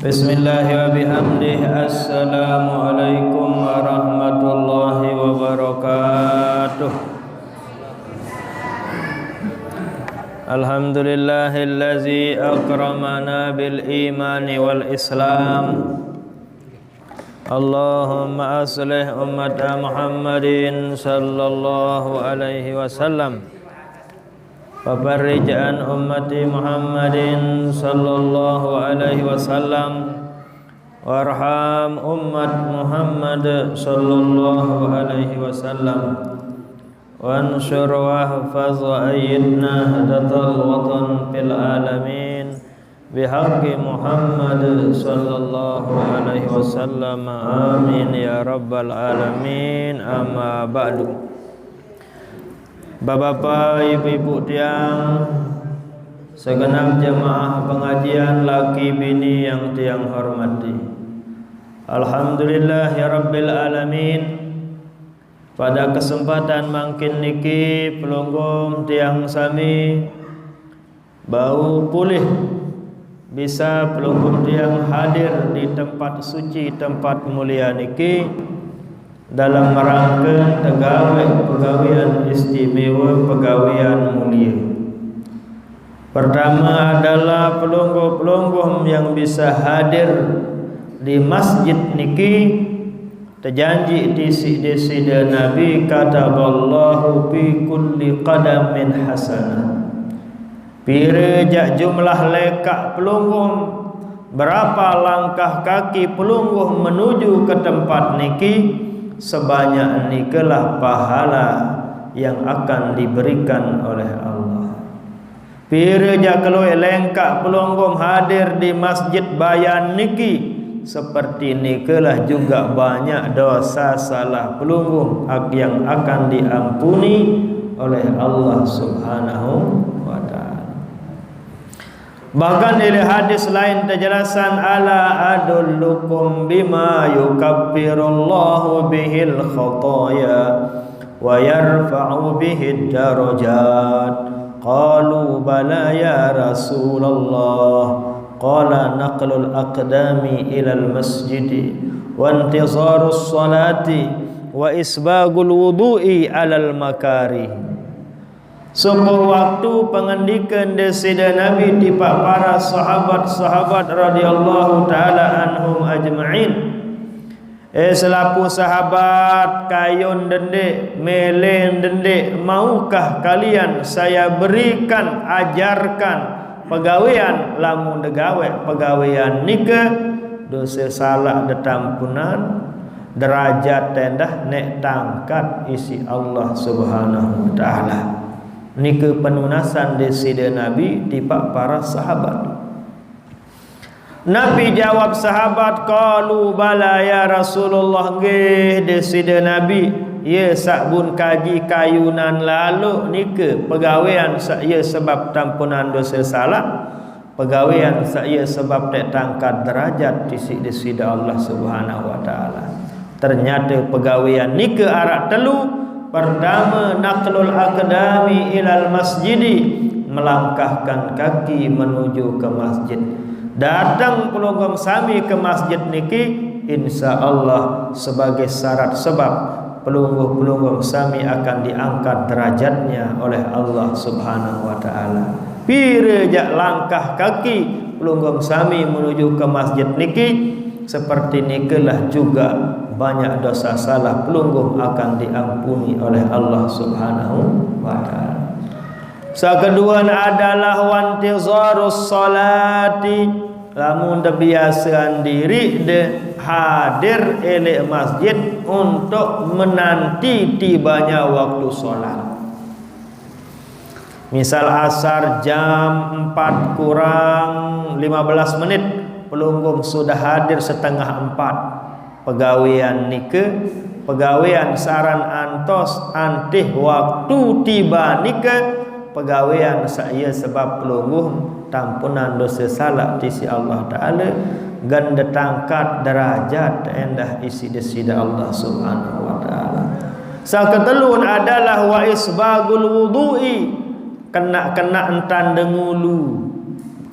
Bismillahi wa bihamdihi. Assalamualaikum warahmatullahi wabarakatuh. Alhamdulillahillazi akramana bil imani wal islam. Allahumma aslih ummata Muhammadin sallallahu alaihi wasallam wa farrij an ummati Muhammadin sallallahu alaihi wasallam warham ummat Muhammad sallallahu alaihi wasallam wansur wahfaz wa ayyidna hadatal watan fil alamin bihaqqi Muhammad sallallahu alaihi wasallam amin ya rabbal alamin. Amma ba'du. Bapak-bapak, ibu-ibu tiang, segenap jemaah pengajian laki bini yang tiang hormati, alhamdulillah ya rabbil alamin. Pada kesempatan mangkin niki pelunggum tiang sami bau pulih bisa pelunggum tiang hadir di tempat suci, tempat mulia niki dalam rangka pegawaian istimewa, pegawaian mulia. Pertama adalah pelungguh-pelungguh yang bisa hadir di masjid niki terjanji disi Nabi kataballahu fi kulli qadamin hasanah. Pirejak jumlah lekak pelungguh, berapa langkah kaki pelungguh menuju ke tempat niki, sebanyak nikalah pahala yang akan diberikan oleh Allah. Pirejak keluar lengkap pelunggum hadir di masjid bayan niki, seperti nikalah juga banyak dosa salah pelunggum yang akan diampuni oleh Allah Subhanahu wa ta'ala. Bahkan dari hadis lain terjelasan ala adullukum bima yukaffirullahu bihil khataya wa yarfa'u bihid darajat. Qalu bala ya Rasulullah. Qala naqlul aqdami ilal masjidi wa intizarus salati wa isbagul wudu'i alal makarih. Sebuah waktu pengendikan desida Nabi di para sahabat-sahabat radhiyallahu taala anhum ajma'in. Selaku sahabat kayun dendek, melen dendek, maukah kalian saya berikan, ajarkan pegawaian lamun degawe pegawaian nikah dosa salah detampunan derajat tendah nek tangkat isi Allah Subhanahu wa taala. Nike penunasan desida Nabi di para sahabat. Nabi jawab sahabat, qalu bala ya Rasulullah, nggih desida Nabi, ya sakbun kaji kayunan lalu nike pegawaian saya sebab tampunan dosa salah, pegawaian saya sebab tak tangkat derajat desida Allah Subhanahu wa taala. Ternyata pegawaian nike arak telu. Pertama, naqlul aqdami ilal masjidi, melangkahkan kaki menuju ke masjid. Datang pelunggum sami ke masjid niki, insya Allah sebagai syarat sebab pelungguh-pelunggum sami akan diangkat derajatnya oleh Allah Subhanahu wa taala. Pirejak langkah kaki pelunggum sami menuju ke masjid niki, seperti nikalah juga banyak dosa salah pelungguh akan diampuni oleh Allah Subhanahu wa taala. Kedua adalah wantizarus salati, lamun biasaan diri de hadir elek masjid untuk menanti tibanya waktu salat. Misal asar jam 4 kurang 15 menit, pelunggum sudah hadir setengah 4. Pegawaian nikah, pegawaian saran antos antih waktu tiba nikah, pegawaian saya sebab pelungguh tampunan dosa salah tisi Allah taala, ganda tangkat derajat endah isi desida Allah Subhanahu wa taala. Saketelun adalah wa isbagul wudu'i, kena entan dengulu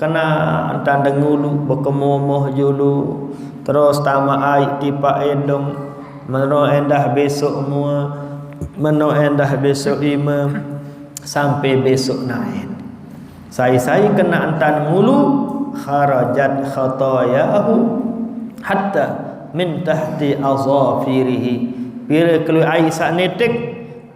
kena antan dengulu berkemomoh julu terus tama air tipa edong meno endah besok mua meno endah besok imam sampai besok naik saya kena antan ngulu kharajat khatayahu hatta min tahti azafirihi pira keluar air sak netek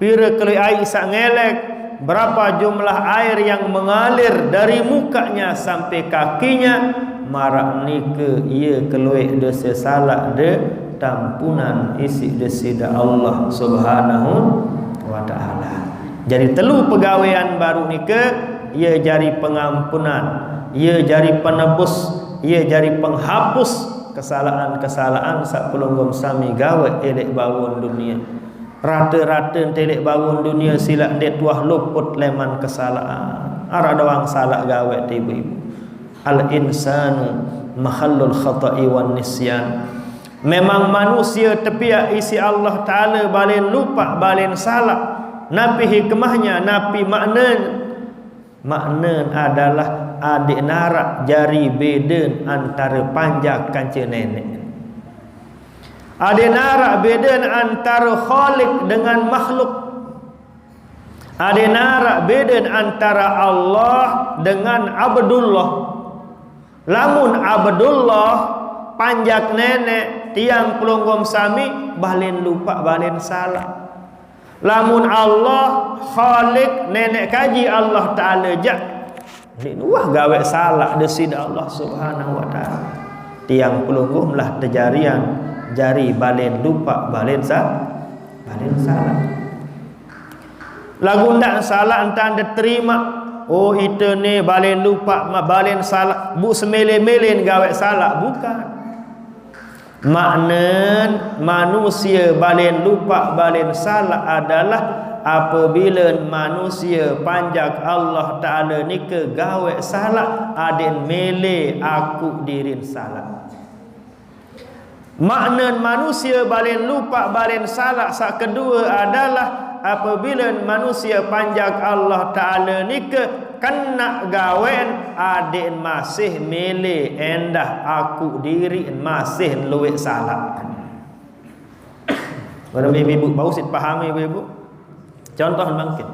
pira keluar air sak ngelek berapa jumlah air yang mengalir dari mukanya sampai kakinya marak nike ia keluar dosa salah de tampunan isi desida Allah Subhanahu wa taala. Jadi telu pegawaian baru nike ia jari pengampunan, ia jari penebus, ia jari penghapus kesalahan-kesalahan sak pelonggom sami gawe elek bawon dunia. Rata-rata telek bawon dunia silak dek tuah luput leman kesalahan. Ara doang salah gawe ibu-ibu. Al insanu mahallul khata'i wan nisyan. Memang manusia tepiak isi Allah Taala balen lupa balen salah. Napi hikmahnya, napi makna adalah adik narak jari beden antara panjak kanca nenek. Ada narak beden antara khalik dengan makhluk. Ada narak beden antara Allah dengan Abdullah. Lamun Abdullah panjak nenek tiang pelonggom sami balen lupa balen salah. Lamun Allah khalik nenek kaji Allah Taala jak ni wah gawe salah desida Allah Subhanahu wa taala. Tiang pelonggom lah terjarian jari balen lupa balen salah. Lagu ndak salah entan diterima. Oh itu ni balen lupa balen salah bu semele-melen gawe salah bukan. Makna manusia balen lupa balen salah adalah apabila manusia panjak Allah Taala ni ke gawe salah aden mele aku dirin salah. Makna manusia balen lupa balen salah sak kedua adalah apabila manusia panjak Allah Taala ni ke kena gawen aden masih mele endah aku diri masih luwek salah. Para ibu bau sit pahami ibu. Contoh bangkit.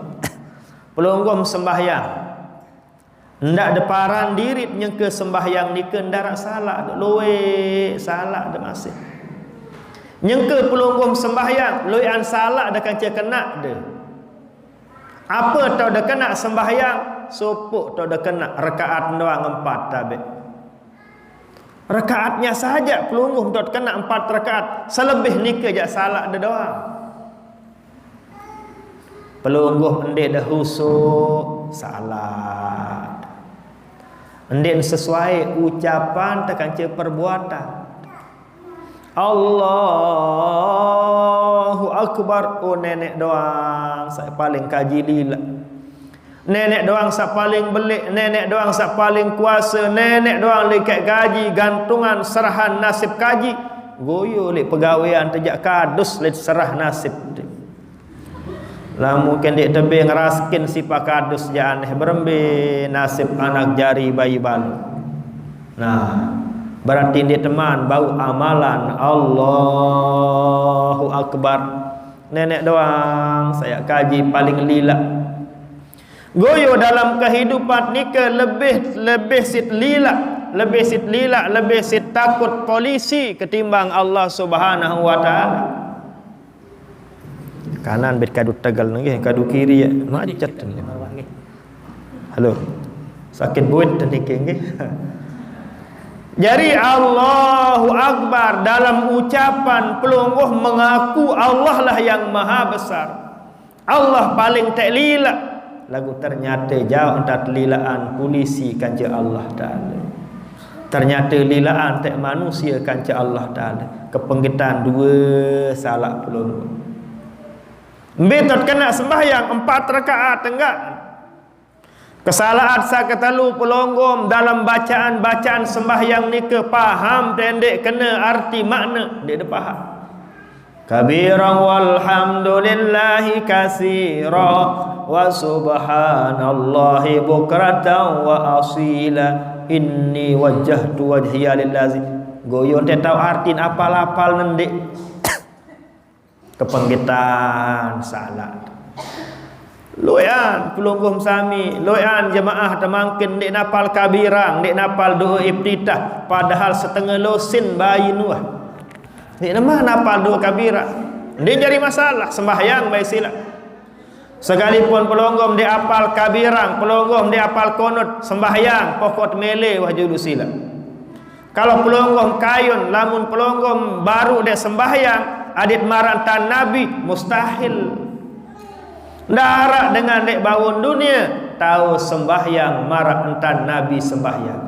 Pelonggom sembahyang. Ndak deparan diri yang ke sembahyang ni ke ndarak salah luwek salah dah masih. Yang ke pelonggom sembahyang luwekan salah dah kanca kena de. Apa tau dah kena sembahyang sopuk tau dah kena rakaat doang 4 tabe. Rakaatnya saja pelungguh tau kena 4 rakaat. Selebih ni ke jak salah dah doang. Pelungguh endek dah husuk salah. Endek sesuai ucapan tekan perbuatan. Allahu Akbar. Oh nenek doang saya paling kaji lila. Nenek doang sak paling belik, nenek doang sak paling kuasa, nenek doang likat gaji, gantungan serahan nasib kaji. Goyo lek pegawaian terjak kadus lek serah nasib. Lah mungkin dek tebing raskin si pakadus ja aneh berembe nasib anak jari bayi balu. Nah, berarti dia teman bau amalan Allahu Akbar. Nenek doang saya kaji paling lila. Goyo dalam kehidupan ni ke lebih sit lila, lebih sit takut polisi ketimbang Allah Subhanahu wa taala. Kanan bet kadu tegal nggih, kadu kiri ya macet. Halo. Sakit buat tadi nggih. Jadi Allahu Akbar dalam ucapan pelungguh mengaku Allah lah yang maha besar. Allah paling tak lila. Lagu ternyata jauh entah lilaan polisi kanca Allah Ta'ala. Ternyata lilaan tak manusia kanca Allah Ta'ala. Kepenggitan dua salah pelungguh. Betot kena sembahyang 4 rakaat enggak. Kesalahan sa ketalu pelonggom dalam bacaan-bacaan sembahyang ni ke faham pendek kena arti makna dia faham. Kabiran walhamdulillahi katsira wa subhanallahi bukratan wa asila inni wajjahtu wajhiya lillazi goyon te tahu artin apal-apal nendek kepenggitan salat loyan pelungguh sami loyan jemaah temangkin dek napal kabirang dek napal doa iftitah padahal setengah losin bayi nuah dek nama napal doa kabirang dia jadi masalah sembahyang bayi sila sekalipun pelonggom dia apal kabirang pelonggom dia apal konut sembahyang pokok mele wahjudu sila kalau pelonggom kayun lamun pelonggom baru dia sembahyang adit marantan Nabi mustahil ndarak dengan dek bawun dunia tahu sembahyang marantan Nabi sembahyang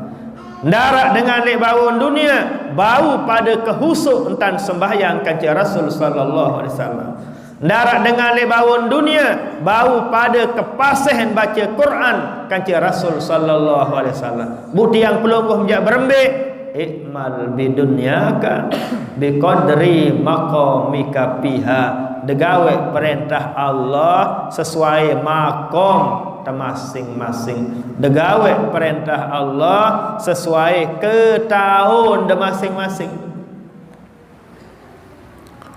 ndarak dengan dek bawun dunia bau pada kehusuk entan sembahyang kanci Rasul sallallahu alaihi wasallam ndarak dengan dek bawun dunia bau pada kepasih baca Quran kanci Rasul sallallahu alaihi wasallam bukti yang pelungguh menjak berembik ikmal bidunyaka biqadri maqamika fiha degawe perintah Allah sesuai makom masing-masing degawe perintah Allah sesuai ke tahun de masing-masing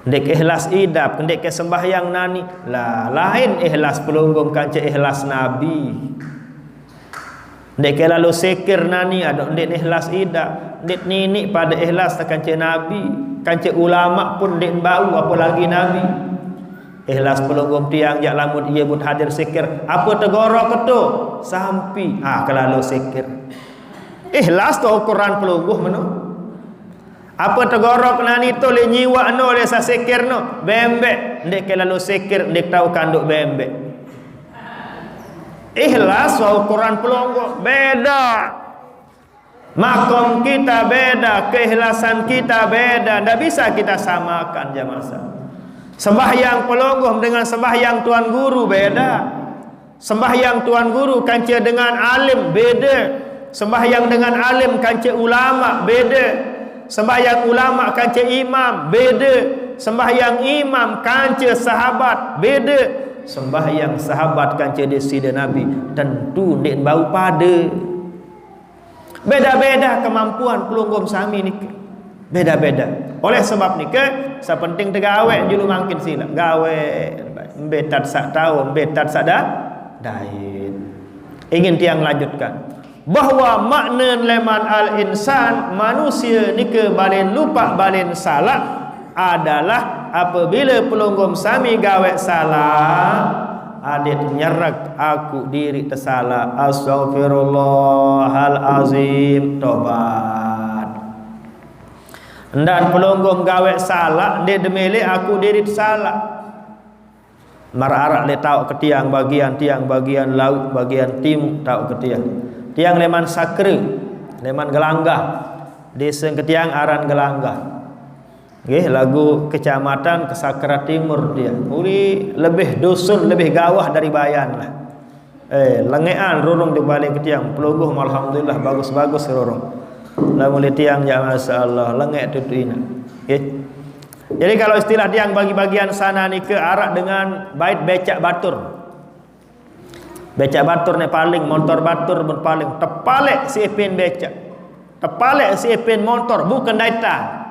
dek ikhlas idap dek ke sembahyang nani lah lain ikhlas pelunggum kanca ikhlas Nabi dek lalu sekir nani ada dek ikhlas idap dek nini pada ikhlas kanca Nabi kanca ulama pun dek bau apalagi Nabi ikhlas pelunggum tiang jak lamun ia pun hadir sekir apa tegoro ketu sampi kelalu sekir ikhlas tu Quran pelungguh menu apa tegoro nani tu le nyiwa no le sa sekir no bembek dek lalu sekir dek tahu kanduk bembek ikhlas wa Quran pelonggok beda makom kita beda keikhlasan kita beda tidak bisa kita samakan jamaah sembahyang pelonggok dengan sembahyang tuan guru beda sembahyang tuan guru kanca dengan alim beda sembahyang dengan alim kanca ulama beda sembahyang ulama kanca imam beda sembahyang imam kanca sahabat beda sembahyang sahabat kanca desida Nabi tentu nek bau pada beda-beda kemampuan pelunggum sami ni beda-beda oleh sebab ni ke sepenting tegawe julu mangkin sila gawe betat sak tahu betat sada dain ingin tiang lanjutkan bahwa makna leman al insan manusia ni ke balen lupa balen salah adalah apabila pelunggum sami gawe salah adit nyerak aku diri tersalah astaghfirullahalazim tobat dan pelunggum gawe salah dia demele aku diri tersalah mararak le tahu ke tiang bagian laut bagian timur tahu ke tiang leman sakre leman gelanggah desa ketiang aran gelanggah lagu kecamatan Kesakra Timur dia uli lebih dusun lebih gawah dari Bayan lah lengean rurung di balik ketiang pelungguh alhamdulillah bagus-bagus rurung lagu tiang ya masyaallah lengek tutuina jadi kalau istilah tiang bagi bagian sana ni ke arak dengan bait becak batur ni paling motor batur berpaling tepalek si ipin becak tepalek si ipin motor bukan daitan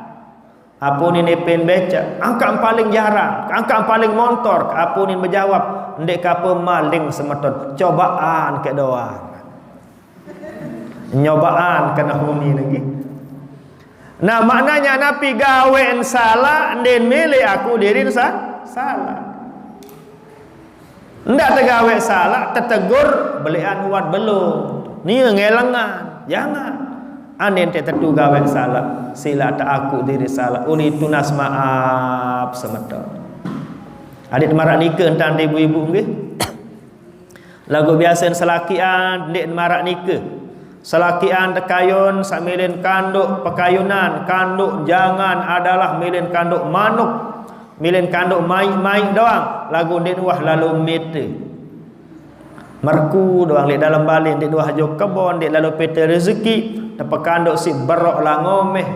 apunin ipin beca angka paling jarang angka paling montor apunin menjawab ndek ka pemaling semeton cobaan ke doang nyobaan kena huni lagi nah maknanya napi gawe salah den milih aku dirin salah ndak tegawe salah tetegur belian uat belum ni ngelengan jangan anen tetu gawe salah sila tak aku diri salah uli tunas maaf semeton adik marak nikah entan ibu-ibu nggih lagu biasa selakian dek marak nikah selakian tekayun samilin kanduk pekayunan kanduk jangan adalah milin kanduk manuk milin kanduk mai doang lagu dek wah lalu mete merku doang di dalam balin dek wah jo kebon dek lalu pete rezeki tepekanduk si berok langomeh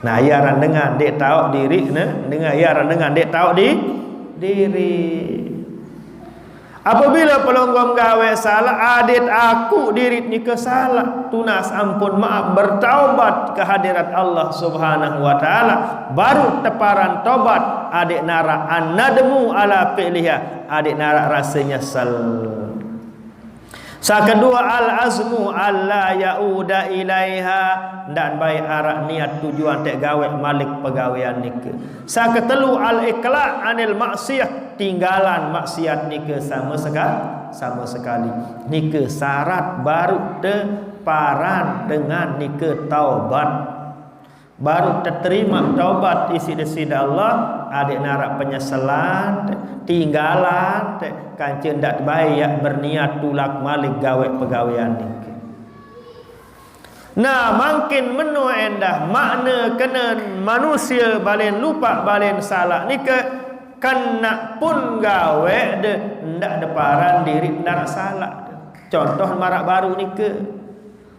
nah iaran dengan dek tahu diri nah dengan iaran dengan dek tahu di diri Apabila pelonggom gawe salah, adit aku dirit ni ke salah, tunas ampun maaf bertaubat ke hadirat Allah Subhanahu wa taala, baru teparan tobat adik nara annadmu ala fi'liha, adik nara rasa nyesal. Kedua al-azmu alla yauda ilaiha, dan baik arah niat tujuan tek gawe malik pegawean nike. Ketelu al-iqla' anil maksiyah, tinggalan maksiat nike sama sekali. Nike syarat baru teparan dengan nike taubat. Baru terima taubat isi desida Allah, adik narak penyesalan, tinggalan, kancen dak baik berniat tulak malik gawe pegawean nike. Nah, makin menu endah makna kena manusia balen lupa balen salah nike, kena pun gawe de ndak deparan diri ndak salah. Contoh marak baru nike.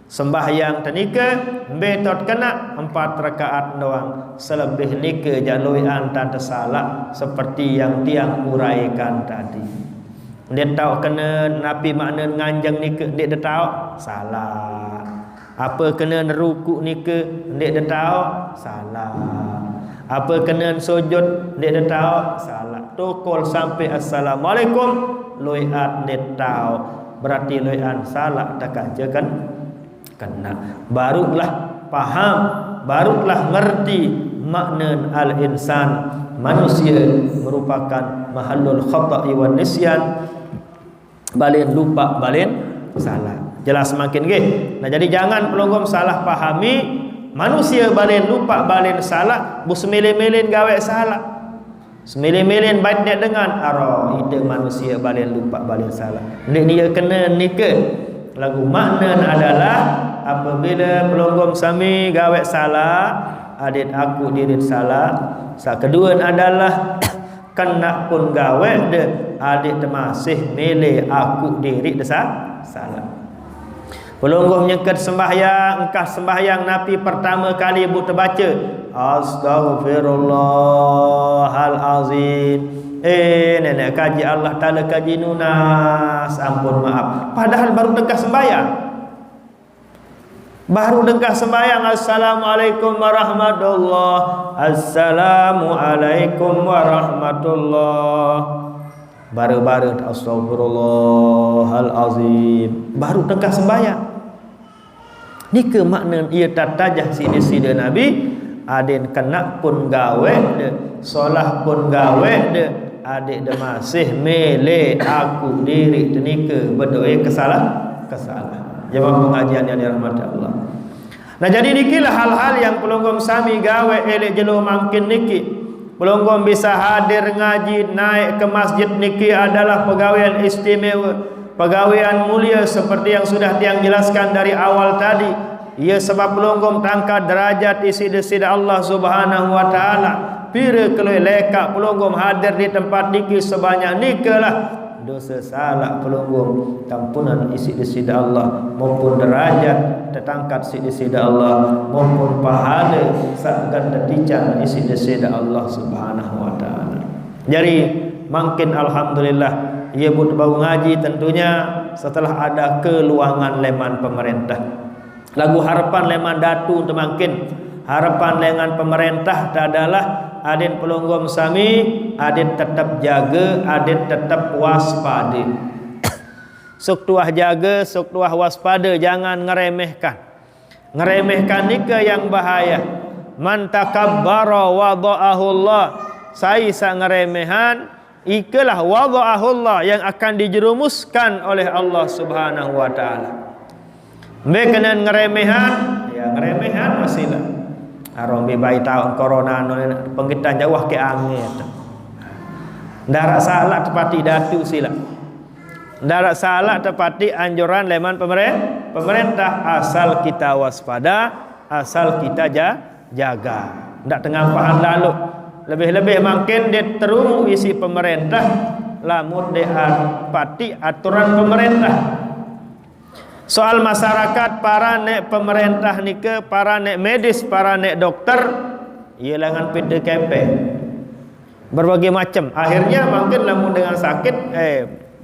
Sembahyang tenika betot kena 4 rakaat doang, selebih nika jaluian tanda salah seperti yang tiang uraikan tadi. Dia tahu kena napi makna nganjang nika, dia tahu salah. Apa kena ruku nika, dia tahu salah. Apa kena sujud, dia tahu salah. Tukul sampai assalamualaikum, luiat dia tahu, berarti luian salah tak kan? Kena barulah paham, barulah ngerti makna al-insan, manusia merupakan mahallul khata'i wan nisyan, balen lupa balen salah. Jelas makin nggih. Nah, jadi jangan pelonggom salah pahami manusia balen lupa balen salah, bu semilin-milin gawe salah. Semilin-milin baik dia dengan aro ide manusia balen lupa balen salah. Ni dia kena nike. Lagu makna adalah apabila pelonggom sami gawe salah, adit aku dirit salah. Kedua adalah kena pun gawe de adit masih milih aku diri salah. Pelonggom nyengket sembahyang, engkah sembahyang napi pertama kali ibu terbaca Astaghfirullahalazim. Nenek kaji Allah Ta'ala kaji nunas, ampun maaf. Padahal baru dengkah sembahyang. Assalamualaikum warahmatullah. Assalamualaikum warahmatullah. Baru-baru Astaghfirullahalazim. Baru dengkah sembahyang. Nika makna ia tatajah sini-sini Nabi. Adin kena pun gawe de, solah pun gawe de, adik de masih milih aku diri tenika berdoa kesalah. Jawab pengajian yang dirahmati Allah. Nah, jadi nikilah hal-hal yang pelonggom sami gawe elek jelo mungkin niki. Pelonggom bisa hadir ngaji, naik ke masjid niki adalah pegawaian istimewa, pegawaian mulia seperti yang sudah tiang jelaskan dari awal tadi. Ia sebab pelonggom tangkat derajat isi desida Allah Subhanahu wa taala. Pira keloi lekak pelonggom hadir di tempat niki sebanyak nikalah dosa salah pelonggom tampunan isi desida Allah, maupun derajat tertangkat isi desida Allah, maupun pahala sagan tertican isi desida Allah Subhanahu wa taala. Jadi makin alhamdulillah ia buat bau ngaji tentunya setelah ada keluangan leman pemerintah. Lagu harapan leman datu untuk makin harapan lengan pemerintah adalah adin pelonggom sami, adin tetap jaga, adin tetap waspada. Sok tuah jaga, sok tuah waspada, jangan ngeremehkan. Ngeremehkan nika yang bahaya. Man takabbara wada'ahu Allah. Saya ngeremehan, ikalah wada'ahu Allah yang akan dijerumuskan oleh Allah Subhanahu wa taala. Mereka ngeremehan, ya ngeremehan masilah. Arong bibai tahun corona penggitan jauh ke angin. Darat salah tepati datu sila. Darat salah tepati anjuran leman pemerintah, asal kita waspada, asal kita jaga. Ndak tengampahan lalu. Lebih-lebih makin dia terumu isi pemerintah, lamun dia pati aturan pemerintah. Soal masyarakat, para nek pemerintah nike, para nek medis, para nek dokter, ia langan pide kempe berbagai macam. Akhirnya mungkin lamun dengan sakit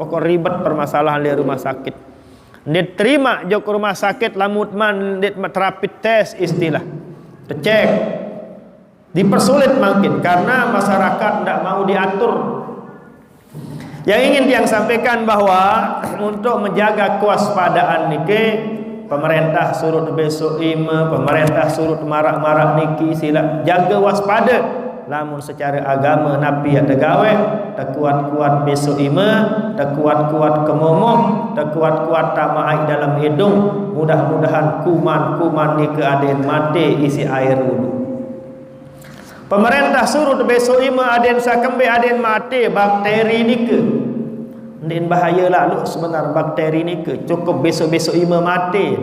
pokok ribet permasalahan di rumah sakit. Dia terima jok rumah sakit lamut man dia terapi tes istilah. Cek. Dipersulit makin karena masyarakat tidak mau diatur. Yang ingin tiang sampaikan bahwa untuk menjaga kewaspadaan niki, pemerintah surut besok pemerintah surut marak-marak niki sila jaga waspada. Lamun secara agama napi ada gawe, tak kuat-kuat besok tak kuat-kuat kemomoh, tak kuat-kuat tamai dalam hidung. Mudah-mudahan kuman-kuman niki aden mati isi air wudu. Pemerintah surut besok aden sakembe aden mati bakteri niki. Ndin bahaya lalu sebenar bakteri niki cukup besok-besok mati.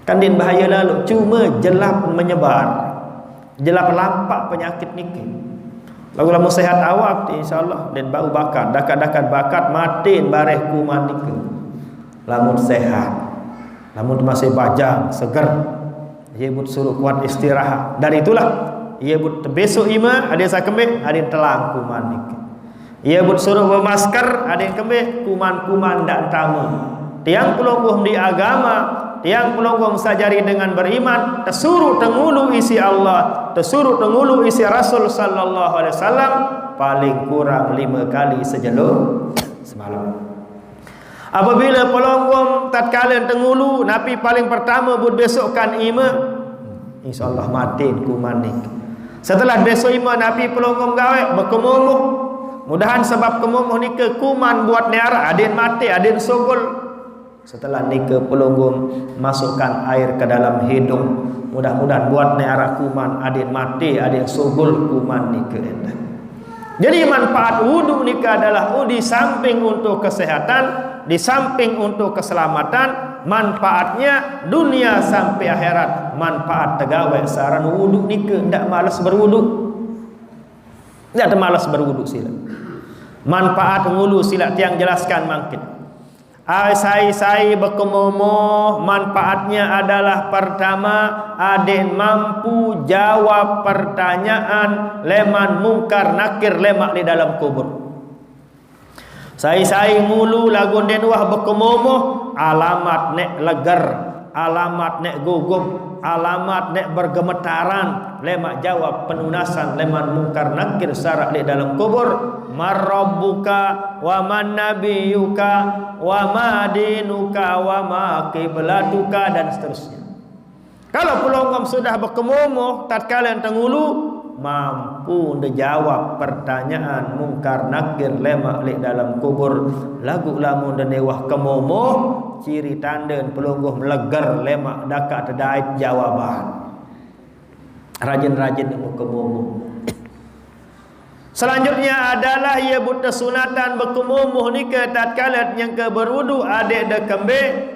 Kan din bahaya lalu cuma jelap menyebar. Jelap lampak penyakit niki. Lagu lama sehat awak insyaallah dan bau bakat dakat-dakat bakat mati bareh kuman niki. Lamun sehat. Lamun masih bajang seger. Ia but suruh kuat istirahat. Dari itulah ia but besok ada sakembe ada telang kuman niki. Ia but suruh bermasker ada yang kembe kuman-kuman dak tamu. Tiang pelongguh di agama, tiang pelongguh sajari dengan beriman, tersuruh tengulu isi Allah, tersuruh tengulu isi Rasul sallallahu alaihi wasallam paling kurang 5 kali semalam. Apabila pelongguh tatkala tengulu, napi paling pertama bud besokkan insyaallah mati kuman niki. Setelah besok napi pelongguh gawe berkemumuh. Mudahan sebab kemumuh ni ke kuman buat neara aden mati aden sogol. Setelah ni ke pelunggung masukkan air ke dalam hidung. Mudah-mudahan buat neara kuman aden mati aden sogol kuman ni ke endah. Jadi manfaat wudu ni adalah di samping untuk kesehatan, di samping untuk keselamatan, manfaatnya dunia sampai akhirat. Manfaat tegawe saran wudu ni ke ndak malas berwudu. Ndak ada malas berwudu sila. Manfaat ngulu sila tiang jelaskan mangkin. Sai berkemomoh manfaatnya adalah pertama aden mampu jawab pertanyaan leman mungkar nakir lemak di dalam kubur. Sai ngulu lagun den wah berkemomoh alamat nek leger, alamat nek gugup, alamat nek bergemetaran lemak jawab penunasan leman mungkar nakir sarak di dalam kubur. Marabbuka wa man nabiyuka wa ma dinuka wa ma qiblatuka dan seterusnya. Kalau pelongom sudah berkemumuh tatkala tengulu mampu menjawab pertanyaan mungkar nakir lemak di dalam kubur. Lagu lamun dan dewah kemumuh ciri tanda pelonggoh melegar lemak dakat terdait jawaban. Rajin-rajin kemumuh. Selanjutnya adalah ia buta sunatan berkemumuh ni ke tatkala yang ke berwudu adik de kembe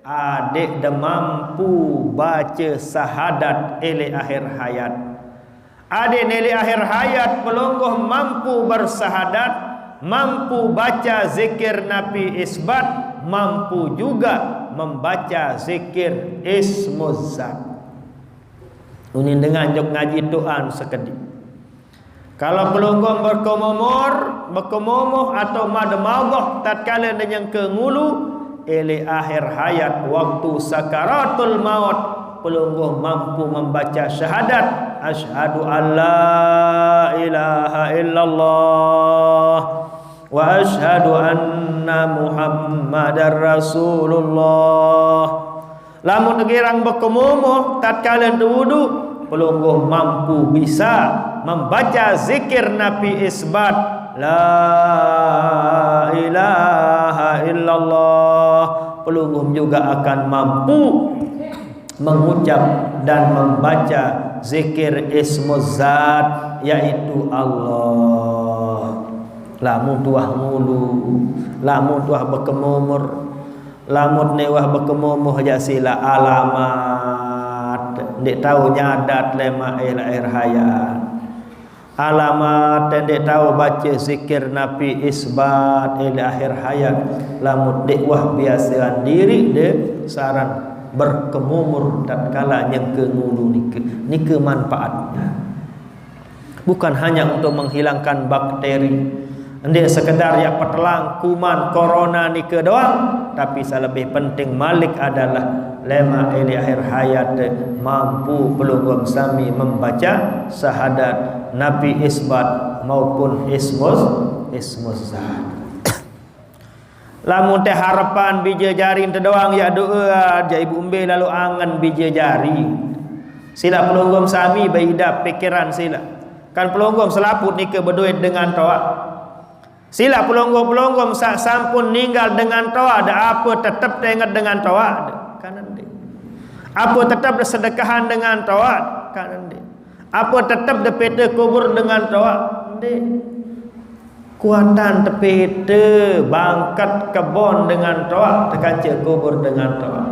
adik de mampu baca sahadat ele akhir hayat. Adik ele akhir hayat pelonggoh mampu bersahadat, mampu baca zikir Nabi isbat, mampu juga membaca zikir ismuzat. Ini dengan jok ngaji Tuhan sekedip. Kalau pelunggung berkemumoh atau mademagah tatkala yang ke ngulu ele akhir hayat waktu sakaratul maut pelunggung mampu membaca syahadat asyhadu alla ilaha illallah wa asyhadu anna muhammadar rasulullah. Lamun ngirang berkemumoh tatkala wudu pelunggung mampu bisa membaca zikir Nabi isbat la ilaha illallah. Pelunggung juga akan mampu mengucap dan membaca zikir ismuzat yaitu Allah. Lamun tuah mulu, lamun tuah berkemumur, lamun newah berkemumuh jasila alamat ndik tahu nyadat lema air hayat. Alamat dan tahu baca zikir Nabi isbat ila akhir hayat. Lamun dek wah biasaan diri de saran berkemumur tatkala yang ke ngulu nike manfaatnya bukan hanya untuk menghilangkan bakteri Ndik sekedar ya petelang kuman corona ni ke doang, tapi lebih penting malik adalah lema ili akhir hayat mampu pelunggung sami membaca syahadat Nabi isbat maupun ismus zat. Lamun teh harapan bija jari ente doang ya doa aja ibu umbe lalu angan bija jari. Sila pelunggum sami baida pikiran sila. Kan pelunggum selaput ni ke berduit dengan toa. Sila pelunggum sampun ninggal dengan toa ada apa tetap ingat dengan toa kanan dia. Apa tetap sedekahan dengan toa kanan dia. Apa tetap depete kubur dengan toa dia. Kuatan tepete bangkat kebon dengan toa terkaca kubur dengan toa.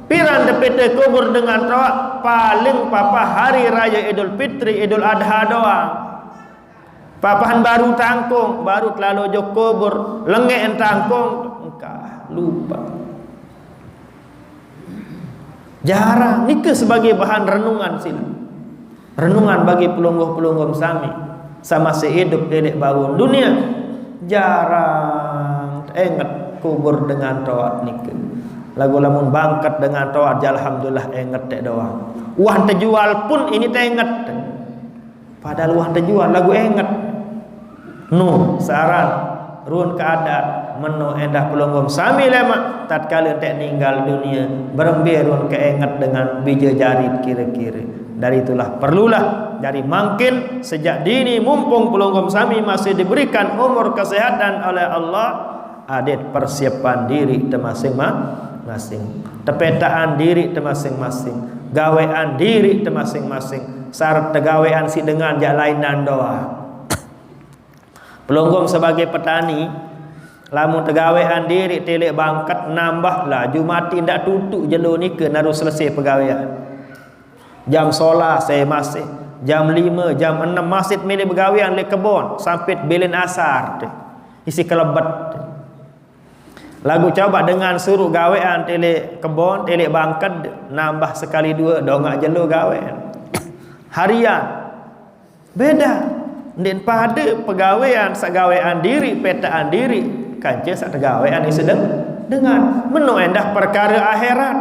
Piran depete kubur dengan toa paling papa hari raya Idul Fitri Idul Adha doang. Papahan baru tangkung, baru terlalu jok kubur, lengek tangkung, engkau lupa. Jarang, ini sebagai bahan renungan sila. Renungan bagi pelungguh-pelungguh sami, sama sehidup dedek bangun dunia. Jarang, ingat kubur dengan toat nika. Lagu lamun bangkat dengan toat, alhamdulillah ingat dek doang. Uang terjual pun ini tak ingat. Padahal uang terjual, lagu ingat. Saran ruun keadaan menu endah pelunggum sami lema tatkala tak ninggal dunia berembir ruun keingat dengan bija jari kira-kira. Dari itulah perlulah dari makin sejak dini mumpung pelunggum sami masih diberikan umur kesehatan oleh Allah, adet persiapan diri masing-masing, tepetaan diri masing-masing, gawean diri masing-masing, syarat tegawean si dengan jalainan doa. Pelunggum sebagai petani lamun tegawean diri telek bangkat nambah lah jumati ndak tutup jelo ni ke naru selesai pegawaian. Jam solah saya masih, jam 5, jam 6 masih milih pegawaian le kebon sampai bilin asar tu. Isi kelebat. Lagu coba dengan suruh gawean telek kebon, telek bangkat nambah sekali dua dongak jelo gawean. Harian. Beda. Dan pada pegawaian sagawean diri petaan diri kanca sak tegawaian ni sedang dengan menu endah perkara akhirat.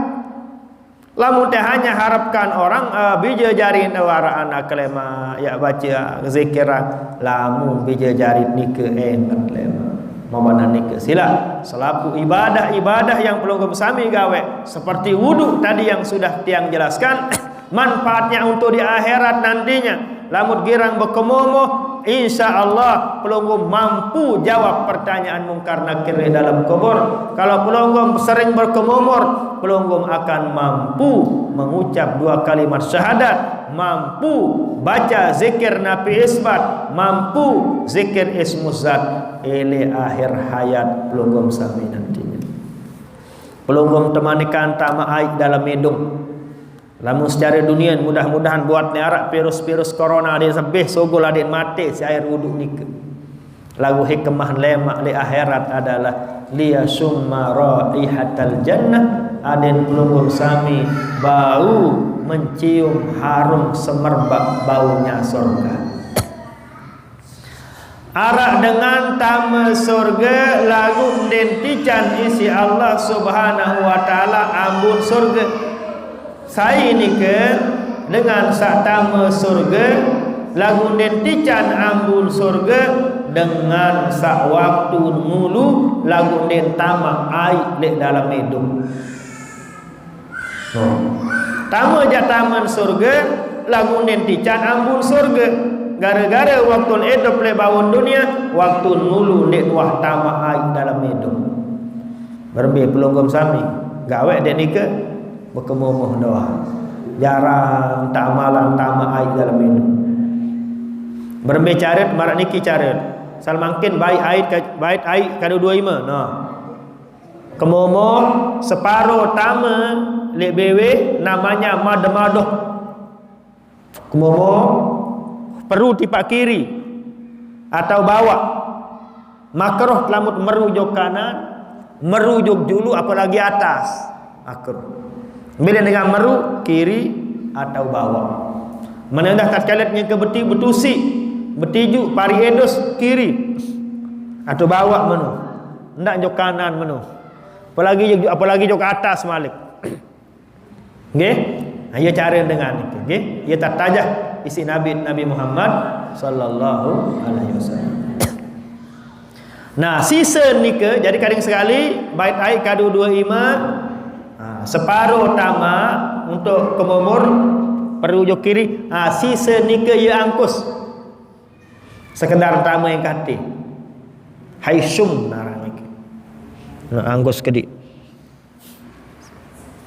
Lamun teh hanya harapkan orang bija jari nawara anak kelema ya baca zikiran lamun bija jari ni ke engat lema mamana ni ke sila selaku ibadah yang pelunggum sami gawe seperti wudu tadi yang sudah tiang jelaskan manfaatnya untuk di akhirat nantinya. Lamun girang berkemomoh, insya Allah pelunggum mampu jawab pertanyaan mungkar nakir dalam kubur. Kalau pelunggum sering berkemumur, pelunggum akan mampu mengucap 2 kalimat syahadat, mampu baca zikir Nabi isbat, mampu zikir ismus zat ili akhir hayat pelunggum sami nantinya. Pelunggum temanikan tama aik dalam hidung. Lamun secara dunia mudah-mudahan buat ni arak virus corona dia sebeh sogol adik mati si air wuduk ni ke. Lagu hikmah lemak di akhirat adalah liyasumma raihatal jannah, aden pelunggum sami bau mencium harum semerbak baunya surga. Arak dengan tamu surga lagu dentican isi Allah Subhanahu wa taala ambun surga. Saya ini ke dengan sak tamu surga lagu dentican ambun surga dengan sak waktu mulu lagu dentama air lek dalam hidung. Tamu jataman surga lagu dentican ambun surga gara-gara waktu hidup le bawon dunia waktu mulu lek wah tama air dalam hidung. Berbe pelunggum sami gawe dek ni ke berkemumuh doa jarang tak amalan tama air dalam hidup berbe caret marak niki caret sal mungkin baik air kada 25 nah kemumuh separuh tama lek bewe namanya mad-madoh kemumuh perlu tipak kiri atau bawah makruh telamut merujuk kanan merujuk dulu apalagi atas makruh. Bila dengan meru kiri atau bawah. Menendah tatkalatnya ke beti betusi, betiju pari edos kiri. atau bawa menu ndak jok kanan menu apalagi jok ke atas malik nggih ya cara dengan itu nggih ya tatajah isi Nabi Muhammad sallallahu alaihi wasallam. Nah sisa ni ke jadi kadang sekali bait ai kadu 25 separuh utama untuk kemumur perlu jok kiri sisa ni ke ya angkus sekedar utama yang kati haisum narang iki angkus kedik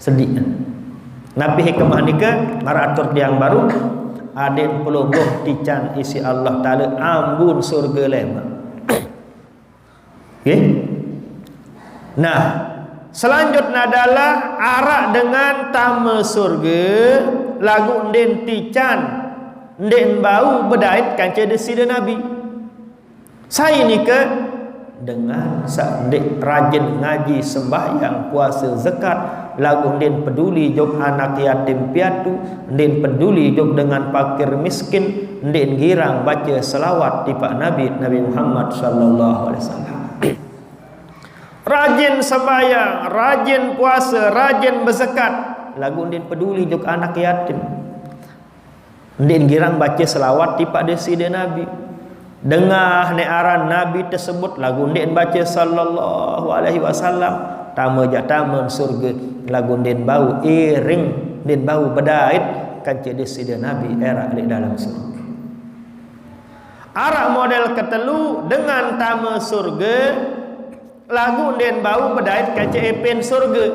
sedih nabi hikmah ni ke maratur yang baru aden pelungguh tican isi Allah Ta'ala ambun surga lema. Okay. Nah selanjutnya adalah arak dengan tama surga lagu nden tican nden bau bedait kanca desida Nabi saya ni ke dengan sak rajin ngaji sembahyang puasa zakat lagu nden peduli jog anak yatim piatu nden peduli jog dengan fakir miskin nden girang baca selawat di Pak Nabi Muhammad sallallahu alaihi wasallam rajin sembahyang rajin puasa rajin berzakat lagu nden peduli jog anak yatim nden girang baca selawat di Pak desida Nabi dengar nearan Nabi tersebut lagu nden baca sallallahu alaihi wasallam tama jataman surga lagu nden bau iring nden bau bedait kanca desida Nabi era di dalam surga. Arak model ketelu dengan tama surga lagu nden bau bedait kanca epen surga.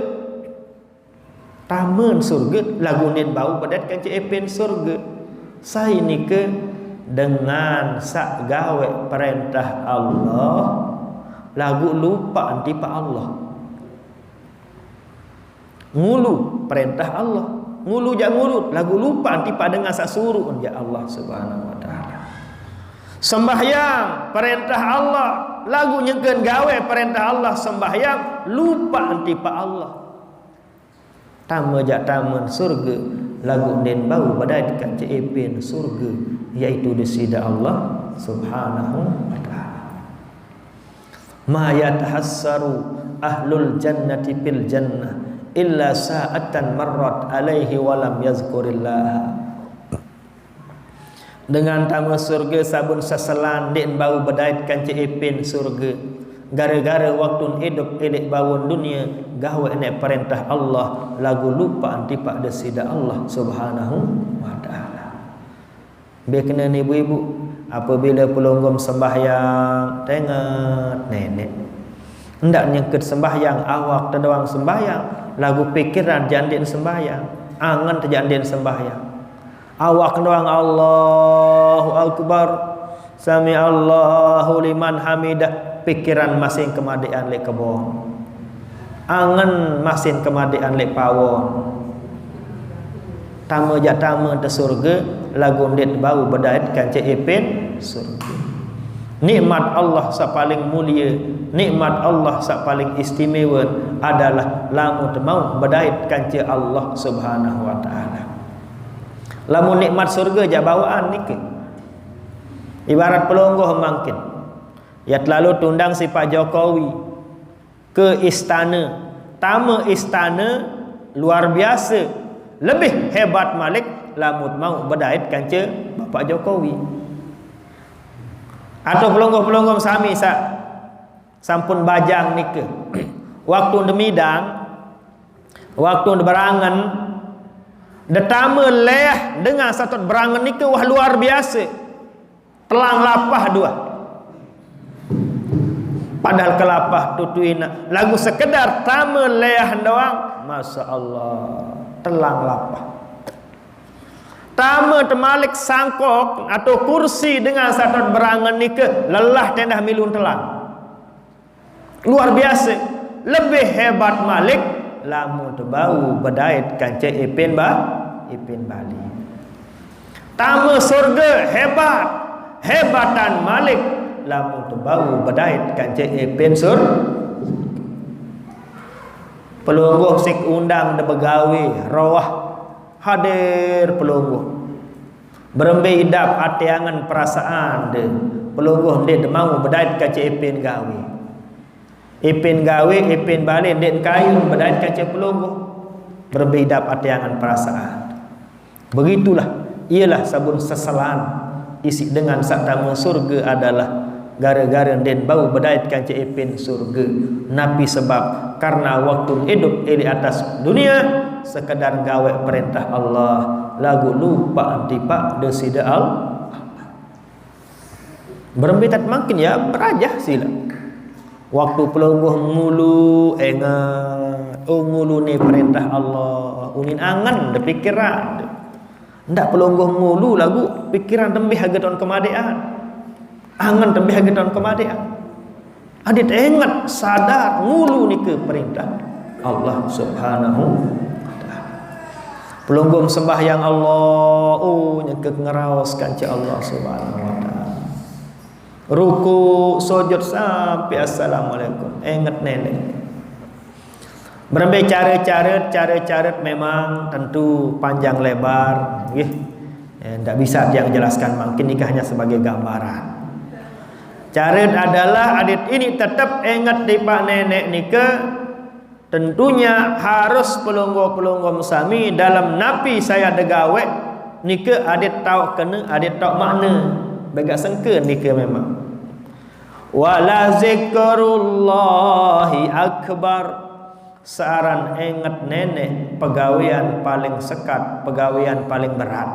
Taman surga lagu nden bau bedait kanca epen surga. Saya ni ke dengan sak gawe perintah Allah lagu lupa anti pa Allah ngulu perintah Allah ngulu jak ngulu lagu lupa anti pa dengan sak suruh ya Allah subhanahu wa ta'ala sembahyang perintah Allah lagu nyengkeun gawe perintah Allah sembahyang lupa anti pa Allah tama jak taman surga lagu nden bau badai kanca epen surga yaitu desida Allah subhanahu wa ta'ala. Ma yatahassaru ahlul jannati fil jannah illa sa'atan marrat alaihi walam yazkurillah. Dengan tamu surga sabun saselan dik bau bedait kanca epin surga gara-gara waktu hidup elek bawon dunia gawe nek perintah Allah lagu lupa antipak desida Allah subhanahu wa ta'ala. Biar kena ni ibu-ibu apabila pelonggom sembahyang tengok nenek hendak nyengket sembahyang awak terdoang sembahyang lagu pikiran jandin sembahyang angan terjandin sembahyang awak doang Allahu akbar sami Allahu liman hamidah pikiran masing kemadian lek kebon angan masing kemadian lek pawon tama jak tama te surga lagu ndet bau bedait kanca epen surga. Nikmat Allah sak paling mulia, nikmat Allah sak paling istimewa adalah lamun mau bedait kanca Allah Subhanahu wa taala. Lamun nikmat surga jak bawaan niki. Ibarat pelonggoh mangkin. Ya terlalu tundang si Pak Jokowi ke istana. Tamu istana luar biasa. Lebih hebat Malik lamun mau bedait kanca Bapak Jokowi. Atau pelonggom-pelonggom sami sampun bajang nike. Waktu demidang, waktu berangan, detame leh dengan satu berangan nike wah luar biasa. Telang lapah dua. Padahal kelapah tutuina lagu sekedar tame leh doang, masya Allah. Telang lapah. Tama temalik sangkok atau kursi dengan satu berangan nike lelah tendah milun telang. Luar biasa. Lebih hebat Malik lamun tebau bedait kanca ipin Bali. Tama surga hebat. Hebatan Malik lamun tebau bedait kanca ipin surga. Pelungguh sik undang de begawe rawah hadir pelungguh Berembe idap atiangan perasaan de pelungguh de mau berdait kaca ipin gawe. Ipin gawe, ipin balik de kayu berdait kaca pelungguh. Berembe idap atiangan perasaan. Begitulah, ialah sabun seselan isi dengan saktamu surga adalah gara-gara den bau berdait kaca ipin surga. Nabi sebab karena waktu hidup di atas dunia sekadar gawe perintah Allah, lagu lupa antipak desida al berembitat makin ya berajah sila. Waktu pelungguh mulu engat mulu ni perintah Allah unin angan de pikiran ndak pelungguh mulu lagu pikiran tembih hageton kemadean angan tembih hageton kemadean adit engat sadar mulu ni ke perintah Allah subhanahu pelunggum sembahyang Allah nyekek ngeraos kanca Allah subhanahu wa ta'ala ruku sujud sampai assalamualaikum ingat nenek berbagai cara memang tentu panjang lebar tidak bisa yang jelaskan mungkin ini hanya sebagai gambaran. Cara adalah adit ini tetap ingat di pak nenek nika tentunya harus pelunggu sami dalam napi saya degawe nika adit tahu kena adit tahu makna begak sengke nika memang wala zikrullahi akbar searan ingat nenek pegawaian paling sekat pegawaian paling berat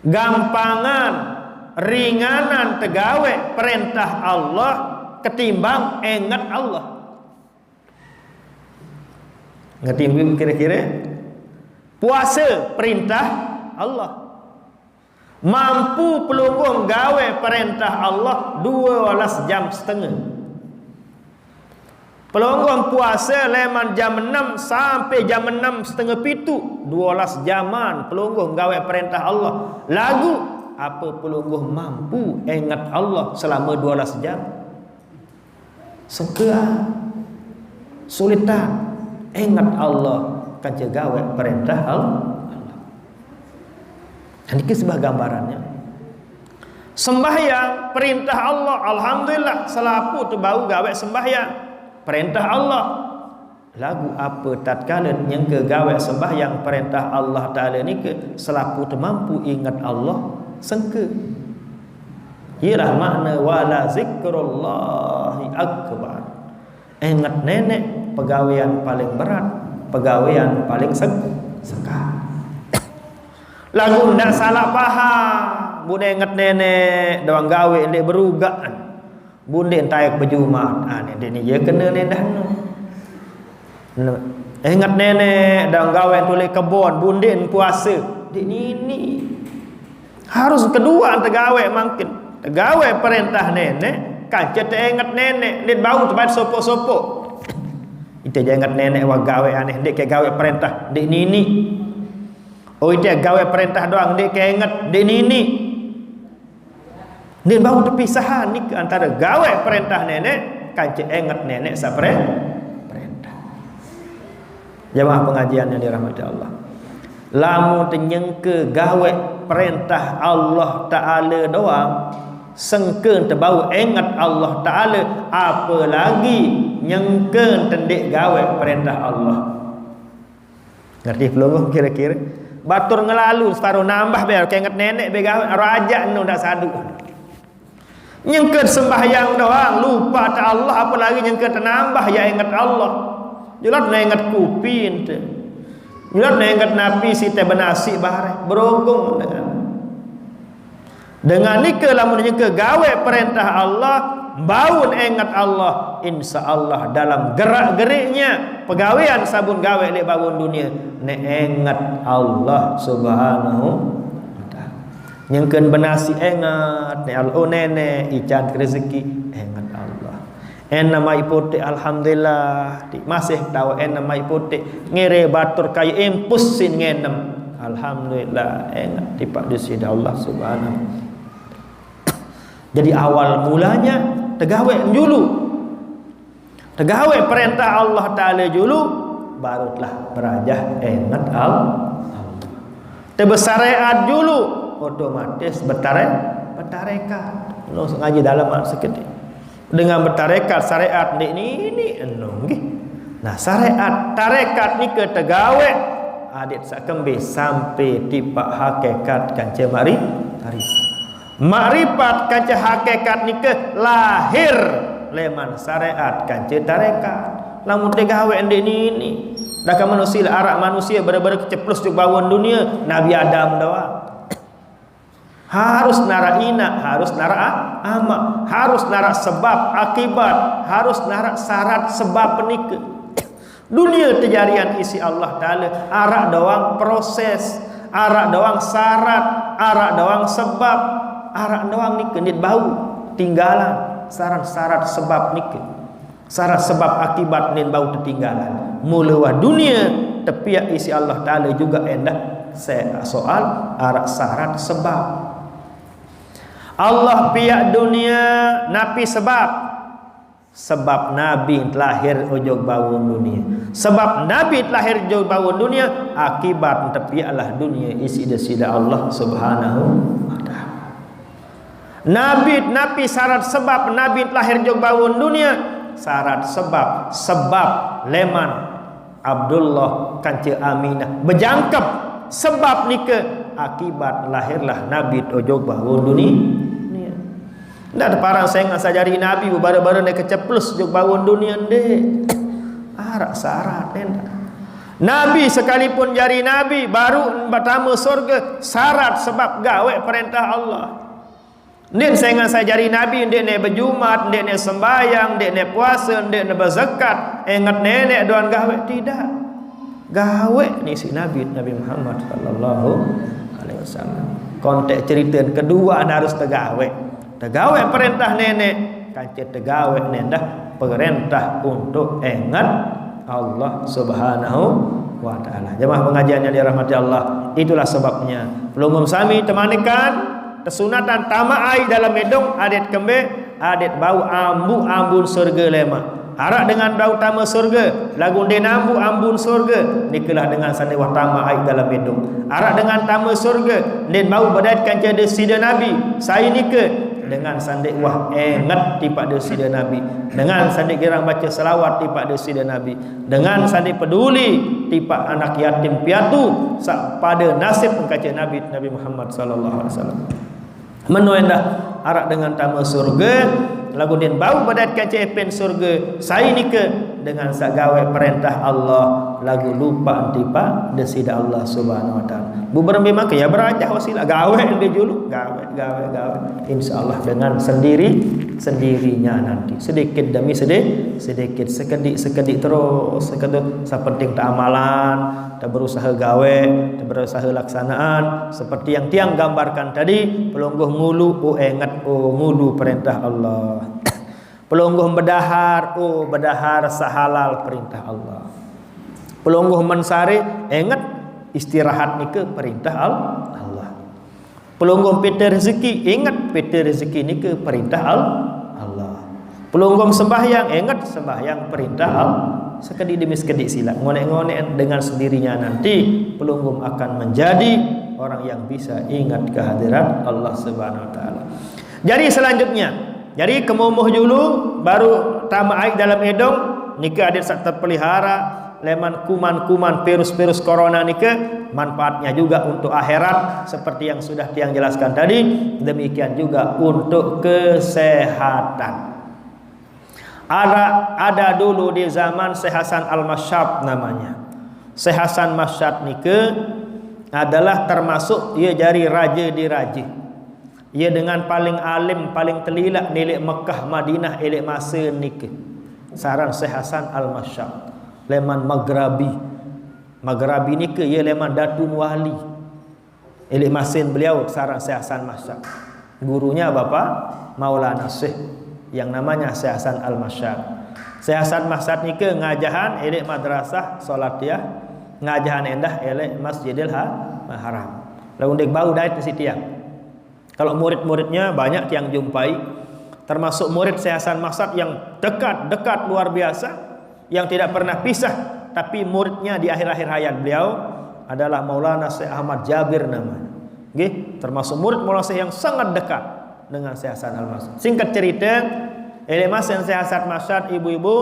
gampangan ringanan tegawe perintah Allah ketimbang ingat Allah. Ngerti kira-kira? Puasa perintah Allah. Mampu pelunggung gawe perintah Allah 12 jam setengah. Pelunggung puasa leman jam 6 sampai jam 6 setengah pitu 12 jaman pelunggung gawe perintah Allah. Lagu apa pelunggung mampu ingat Allah selama 12 jam? Sengkea sulitan ingat Allah kan gawe perintah Allah. Ini sebuah gambarannya. Sembahyang perintah Allah, alhamdulillah selapu tu bau gawe sembahyang perintah Allah. Lagu apa tatkala yang ke gawe sembahyang perintah Allah Taala ni ke selapu tu mampu ingat Allah sengke. Ialah makna wala zikrullahi akbar. Ingat nenek pegawaian paling berat, pegawaian paling sekar. Lagu ndak salah faham. Bunda ingat nenek doang gawe ndek berugaan. Bunda entai berjumat. Ni dia kena ni dah. Ingat nenek doang gawe tulis kebun, bunda puasa. Dik ni harus kedua tergawe makin. Tergawe perintah nenek, kan kita ingat nenek, dia bau tempat sopok-sopok. Kita jangan ingat nenek wa gawe aneh, dia ke gawe perintah, dik ni. Oh dia gawe perintah doang, dia ke ingat dik ni. Dia bau terpisahan ni antara gawe perintah nenek, kan kita ingat nenek sa perintah. Jemaah pengajian yang dirahmati Allah. Lamu tenyengke gawe perintah Allah Ta'ala doang sengken terbau ingat Allah Ta'ala apa lagi nyengken tendik gawe perintah Allah. Ngerti pelungguh kira-kira batur ngelalu separuh nambah biar ingat nenek begawe raja nu dak sadu nyengken sembahyang doang lupa ta Allah apa lagi nyengken nambah ya ingat Allah jelas na ingat kupin tu jelas na ingat nabi si teh benasi bahare berogong dengan nikah lamun nyengke gawe perintah Allah baun ingat Allah insyaallah dalam gerak-geriknya pegawaian sabun gawe lek bangun dunia ne ingat Allah subhanahu wa taala nyengkeun benasi ingat ne al nenek ican rezeki ingat Allah nama ipote alhamdulillah masih tahu nama ipote ngere batur kaya impus sin ngenem alhamdulillah ingat tipak disida Allah subhanahu. Jadi awal mulanya tegawe dulu. Tegawe perintah Allah Ta'ala dulu barulah berajah ingat Allah. Tebesyariat dulu otomatis bertarekat. Noh ngaji dalam sekedip. Dengan bertarekat syariat ini nggih. Nah, syariat tarekat ni ke tegawe adik sak kembe sampai tipak hakikat kanca makrifat kanca hakikat ni ke lahir leman syariat kanca tarekat. Lamun tegawe ndek ni dah ka manusia arak manusia bener-bener keceplus di bawah dunia Nabi Adam doang. Harus nara ina, harus nara ama, harus nara sebab akibat, harus nara syarat sebab penikah. Dunia terjadian isi Allah Ta'ala arak doang proses, arak doang syarat, arak doang sebab, arak doang nikah nit bau tinggalan syarat-syarat sebab nikah, syarat sebab akibat nit bau tertinggalan. Mula dunia tepiak isi Allah Ta'ala juga endah soal arak syarat sebab. Allah pihak dunia napi sebab Nabi lahir ujug bawun dunia. Sebab Nabi lahir ujug bawun dunia, akibat tepiaklah dunia isi desida Allah Subhanahu wa taala. Nabi syarat sebab Nabi lahir ujug bawun dunia, syarat sebab leman Abdullah kanca Aminah berjangkep sebab nikah, akibat lahirlah Nabi ujug bawun dunia. Ndak ada parang saya ngasajari Nabi baru-baru nak keceplus juk bawun dunia ndek. Arak syarat nenda. Nabi sekalipun jari Nabi baru pertama surga syarat sebab gawe perintah Allah. Ndek saya ngasajari Nabi ndek ne berjumat, ndek ne sembayang, ndek ne puasa, ndek ne berzakat, ingat nenek doan gawe tidak. Gawe ni si Nabi Muhammad sallallahu alaihi wasallam. Konteks cerita kedua harus tegawe. Tegawe perintah nenek, kancet tegawe nendah perintah untuk ingat Allah Subhanahu wa taala. Jemaah pengajian yang dirahmati Allah, itulah sebabnya pelungum sami temanikan kesunatan tamai dalam medong adet kembe, adet bau ambun surga lema. Arak dengan bau tama surga, lagu denambu ambun surga, nikelah dengan sandiwah tamai dalam medong. Arak dengan tama surga, den bau badat kanca desida Nabi, saya nikah dengan sandik wah ingat tipak desida Nabi, dengan sandik girang baca selawat tipak desida Nabi, dengan sandik peduli tipak anak yatim piatu pada nasib pengkaca Nabi Muhammad sallallahu alaihi wasallam. Menuendah arak dengan tamu surga, lagu din bau badat kaca epen surga, saya nikah dengan sagawe perintah Allah, lagu lupa tipak desida Allah Subhanahu wa taala. Bu berembi maka ya berajah wasilah gawe dia julu, gawe. Insyaallah dengan sendirinya nanti. Sedikit demi sedikit, sekedik terus, sepenting tak amalan, tak berusaha gawe, tak berusaha laksanaan seperti yang tiang gambarkan tadi, pelungguh ngulu ingat ngulu perintah Allah. Pelungguh bedahar bedahar sahalal perintah Allah. Pelungguh mensari ingat istirahat ni ke perintah Allah. Pelungguh peta rezeki ingat peta rezeki ni ke perintah Allah. Pelungguh sembahyang ingat sembahyang perintah Allah. Sekedi demi sekedi sila ngonek-ngonek dengan sendirinya nanti pelungguh akan menjadi orang yang bisa ingat kehadiran Allah Subhanahu wa taala. Jadi selanjutnya, jadi kemumuh dulu baru tamaik dalam edong nikah adik sak terpelihara leman kuman-kuman virus-virus corona nikah manfaatnya juga untuk akhirat seperti yang sudah tiang jelaskan tadi, demikian juga untuk kesehatan. Ada dulu di zaman Syekh Hasan Al-Masyad namanya. Syekh Hasan Masyad nikah adalah termasuk ia jari raja di raja. Ia dengan paling alim, paling telilak nilik Mekah, Madinah, ilik masa nikah. Saran Syekh Hasan Al-Masyad. Leman Maghrabi ni ke ia leman Datun Wali. Ilik masin beliau sarang Syekh Hasan Masyad. Gurunya Bapa Maulana Syekh yang namanya Syekh Hasan Al-Masyad. Syekh Hasan Masyad ni ke ngajahan ilik madrasah salatiyah, ngajahan endah ilik Masjidil Haram. Lalu dek bau dait di situ ya. Kalau murid-muridnya banyak yang jumpai, termasuk murid Syekh Hasan Masyad yang dekat luar biasa, yang tidak pernah pisah, tapi muridnya di akhir-akhir hayat beliau adalah Maulana Syekh Ahmad Jabir namanya. Nggih, termasuk murid Maulana Syekh yang sangat dekat dengan Syekh Hasan Al-Mas'ud. Singkat cerita, Mas yang Syekh Hasan Al-Mas'ud ibu-ibu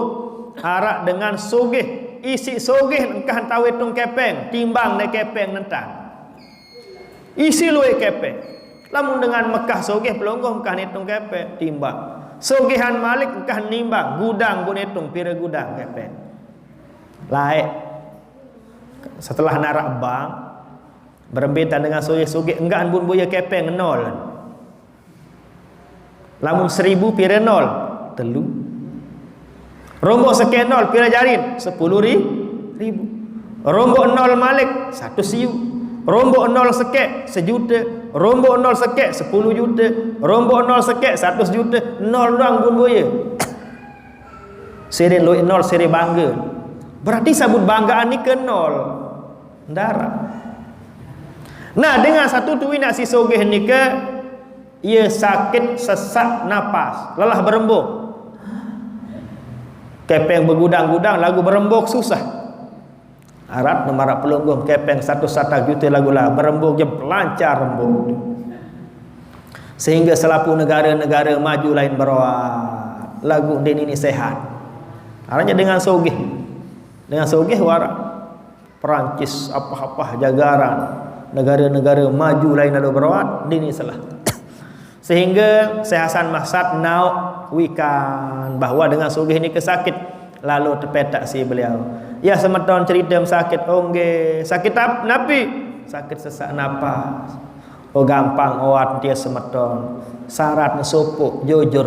arak dengan sugih, isi sugih engkah tahu hitung kepeng, timbang ne kepeng nentang. Isi luwe kepeng. Lamun dengan Mekah sugih pelonggoh engkah hitung kepeng, timbang. Sugihan Malik engkah nimbang, gudang pun hitung pira gudang kepeng. Laik. Setelah narak bank berembetan dengan sugih-sugih enggan bun buaya kepeng nol. Lamun 1000 pira nol? Telu. Rombok sekian nol pira jarin? 10.000. Rombok nol Malik 1 siu. Rombok nol sekek 1 juta. Rombok nol sekek 10 juta. Rombok nol sekek 100 juta. Nol doang bun buaya. Seri loik nol seri bangga. Berarti sabut banggaan ni ke nol. Darah. Nah, dengan satu tu nak si sogeh ni ke ia sakit sesak napas, lelah berembuk. Kepeng bergudang-gudang lagu berembuk susah. Arat nemarak pelungguh kepeng 1 juta lagu lah berembuk je lancar rembuk. Sehingga selapu negara-negara maju lain berawak lagu ini sehat. Aranya dengan sogeh. Dengan sogeh warak Perancis apa-apa jagaran negara-negara maju lain lalu berawak ini salah. Sehingga Syekh Hasan Mas'ud nauk wikan bahawa dengan sogeh ni kesakit lalu terpetak si beliau. Ya semeton cerita sakit ongge, sakit apa? Napi? Sakit sesak napas. Oh gampang awat dia semeton. Syarat nesupuk jujur.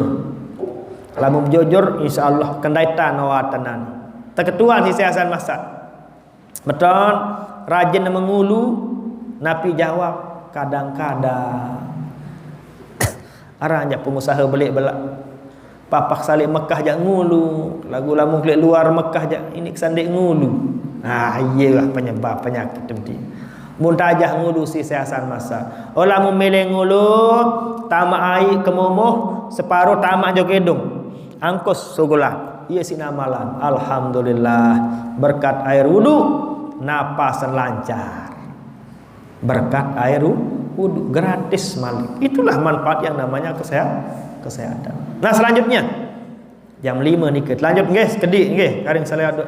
Lamun jujur insyaallah kendaitan awat tenan. Terketuan si Syekh Hasan Mas'ud. Beton rajin mengulu napi jawab kadang-kadang. Arahnya pengusaha belik belak. Papak salik Mekah jak ngulu, lagu lamun kelik luar Mekah jak ini kesandik ngulu. Iyalah penyebab penyakit temti. Mun tajah ngulu si Syekh Hasan Mas'ud. Olah mun meleng ngulu, tamak air kemomoh, separuh tamak jog hidung. Angkos sugulah. Iya sina malam. Alhamdulillah berkat air wudu napasan lancar. Berkat air wudu gratis Malik. Itulah manfaat yang namanya kesehatan. Nah selanjutnya jam 5 ni ke. Lanjut nggih kedik nggih karing saya ada.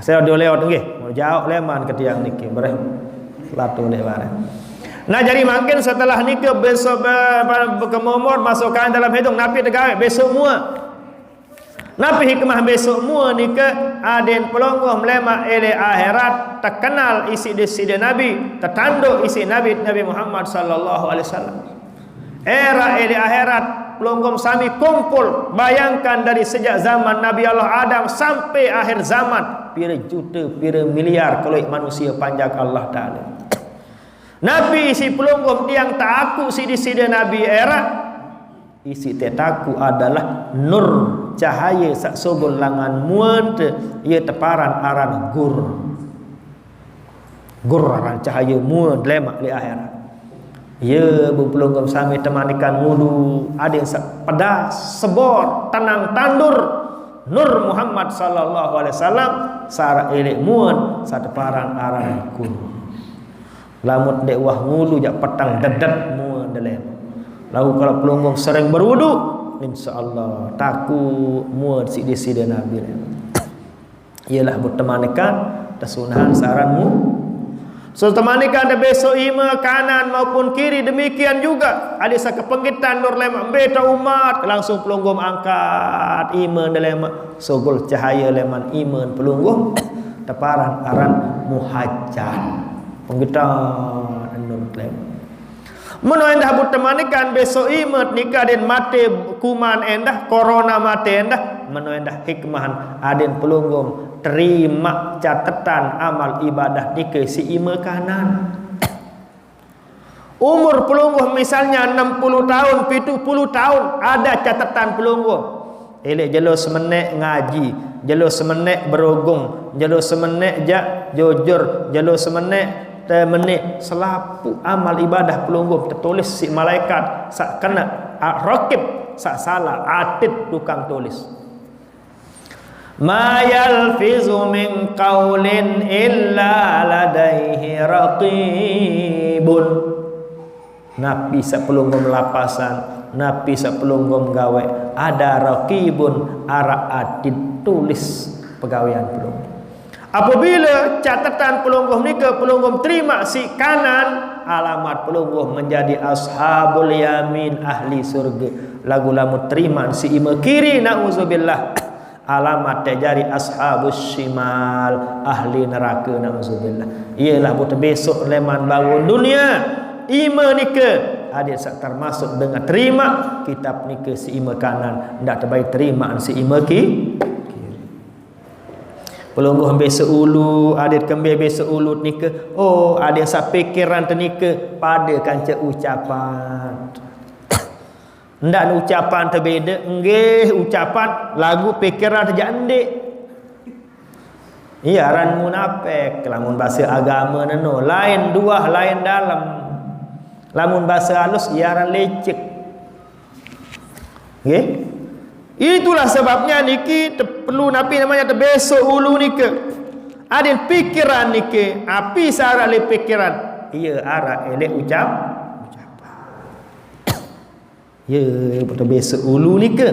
Saya ada lewat nggih. Mau jauh leman ke tiang niki bareng latu lek bareng. Nah jadi makin setelah ni ke besok berkemomor masukkan dalam hidung napi tegawe besok mua. Napi hikmah besok mua ni ke aden pelonggoh melema ele akhirat terkenal isi deside Nabi, tertanduk isi Nabi Muhammad sallallahu alaihi wasallam. Era ele akhirat pelonggom sami kumpul. Bayangkan dari sejak zaman Nabi Allah Adam sampai akhir zaman pira juta pira miliar kalau manusia panjang Allah Ta'ala. Nabi isi pelonggom tiang tak aku sidi-sidi Nabi era isi tetaku adalah nur cahaya sak sobol langan muat ia teparan aran gur aran cahaya muat lemak di akhirat. Ya pelonggom sami temanikan wudu ada yang pedas sebor tenang tandur nur Muhammad sallallahu alaihi wasallam sara elek muat sateparan aran gur. Lamut dek wah ngulu jak petang dedet muat dalam. Lalu kalau pelonggong sering berwudu insyaallah takut muat sidi-sidi Nabi. Ialah bertemanikan tersunahan saranmu. So temanikan ada besok ima kanan maupun kiri demikian juga ada sakepenggitan nur lemak beta umat langsung pelonggong angkat iman dalam sogol cahaya leman iman pelonggong teparan aran muhajjan penggitan nur lemak mun endah bertemanikan besok imat nikah den mate kuman endah corona mate endah mun endah hikmahan aden pelonggong terima catatan amal ibadah nikah si ima kanan. Umur pelungguh misalnya 60 tahun 70 tahun ada catatan pelungguh. Elek jelo semenek ngaji, jelo semenek berogung, jelo semenek jak jujur, jelo semenek menit selapu amal ibadah pelungguh tertulis si malaikat sak kena rakib sak salah atid tukang tulis. ma yalfizu min qaulin illa ladaihi raqibun. Nabi sapelunggum lapasan, nabi sapelunggum gawe, ada raqibun ara adid tulis pegawaian pelunggum. Apabila catatan pelunggum ni ke pelunggum terima si kanan, alamat pelunggum menjadi ashabul yamin, ahli surga. Lagu lamu terima si ima kiri, na'udzubillah, alamat terjadi ashabus shimal, ahli neraka, na'udzubillah. Ialah buat besok leman bangun dunia, ima ni ke adik sak termasuk dengan terima kitab ni ke si ima kanan, ndak terbaik terima si ima kiri. Pelungguh besok ulu, adik kembali besok ulu ni ke, oh adik sak pikiran tu ni ke pada kanca ucapan. Ndak ucapan terbeda, nggih ucapan lagu pikiran terjandik. Iya ran munafik, lamun bahasa agama neno lain dua lain dalam. Lamun bahasa halus iya ran lecek. Nggih? Itulah sebabnya niki perlu napi namanya terbesok ulu nike. Ada pikiran nike, api sara le pikiran. Iya ara elek ucapan. Ya betul besok ulu nike.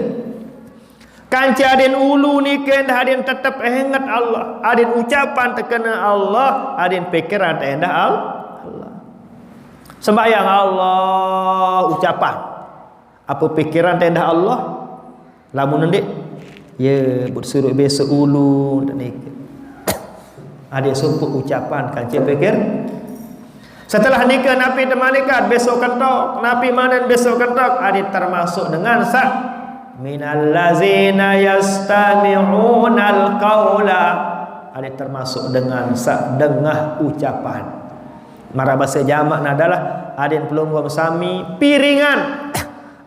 Kanca aden ulu nike dah aden tetap ingat Allah. Aden ucapan terkena Allah, aden pikiran terkendah Allah. Sembahyang Allah ucapan. Apa pikiran terkendah Allah? Lamun ndik ya bersuruh besok ulu dan nikah. Ada sumpuk ucapan kanci pikir. Setelah nikah nabi temanikat besok kentok, nabi manen besok kentok, ada termasuk dengan sak minal lazina yastami'unal qaula, ada termasuk dengan sak dengah ucapan. Mara bahasa jamak adalah ada pelunggum sami piringan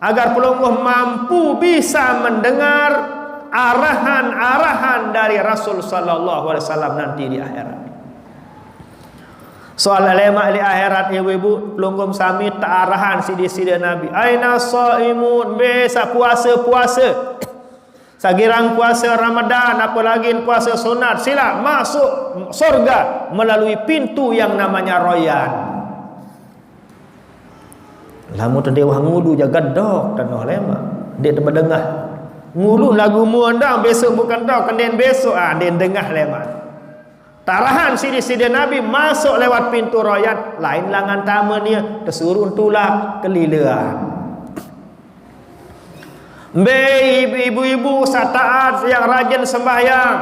agar pelungguh mampu bisa mendengar arahan-arahan dari Rasul sallallahu alaihi wasallam nanti di akhirat. Soal lemak di akhirat ibu-ibu pelungguh sami tak arahan sidi-sidi Nabi. Aina shaimun, bisa puasa-puasa. Sagirang puasa Ramadan apalagi puasa sunat, sila masuk surga melalui pintu yang namanya royan. Lamu tu dewa ngulu jaga dok tanah lema. Dia terdengah. Ngulu lagu muandang besok bukan dok, kenden besok den dengah lema. Tarahan sidi-sidi Nabi masuk lewat pintu royan, lain langan tamanya tersuruh tulak kelilean. Ibu-ibu sataat yang rajin sembahyang.